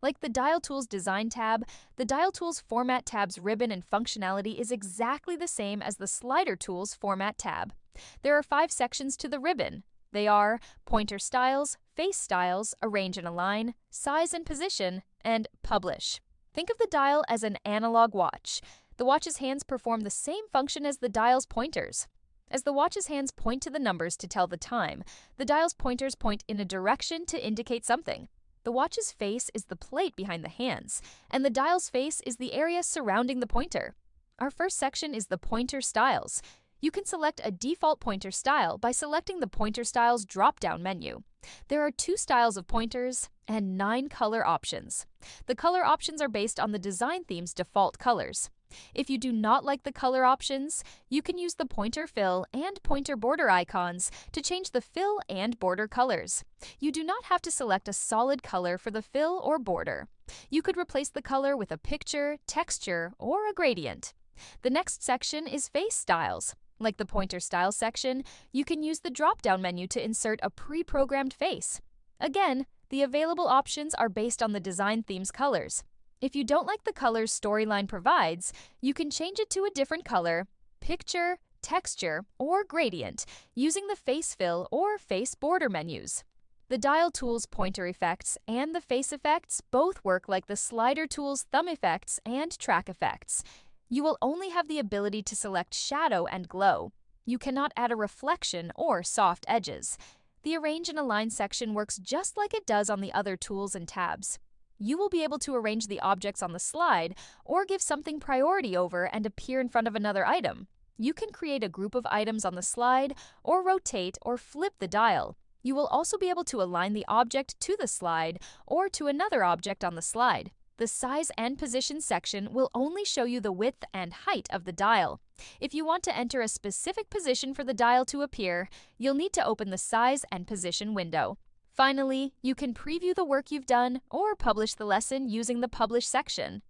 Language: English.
Like the Dial Tools Design tab, the Dial Tools Format tab's ribbon and functionality is exactly the same as the Slider Tools Format tab. There are 5 sections to the ribbon. They are Pointer Styles, Face Styles, Arrange and Align, Size and Position, and Publish. Think of the dial as an analog watch. The watch's hands perform the same function as the dial's pointers. As the watch's hands point to the numbers to tell the time, the dial's pointers point in a direction to indicate something. The watch's face is the plate behind the hands, and the dial's face is the area surrounding the pointer. Our first section is the Pointer Styles. You can select a default pointer style by selecting the Pointer Styles drop-down menu. There are 2 styles of pointers and 9 color options. The color options are based on the design theme's default colors. If you do not like the color options, you can use the pointer fill and pointer border icons to change the fill and border colors. You do not have to select a solid color for the fill or border. You could replace the color with a picture, texture, or a gradient. The next section is Face Styles. Like the Pointer Style section, you can use the drop-down menu to insert a pre-programmed face. Again, the available options are based on the design theme's colors. If you don't like the colors Storyline provides, you can change it to a different color, picture, texture, or gradient using the Face Fill or Face Border menus. The Dial Tools Pointer Effects and the Face Effects both work like the Slider Tools Thumb Effects and Track Effects. You will only have the ability to select shadow and glow. You cannot add a reflection or soft edges. The Arrange and Align section works just like it does on the other tools and tabs. You will be able to arrange the objects on the slide or give something priority over and appear in front of another item. You can create a group of items on the slide or rotate or flip the dial. You will also be able to align the object to the slide or to another object on the slide. The Size and Position section will only show you the width and height of the dial. If you want to enter a specific position for the dial to appear, you'll need to open the Size and Position window. Finally, you can preview the work you've done or publish the lesson using the Publish section.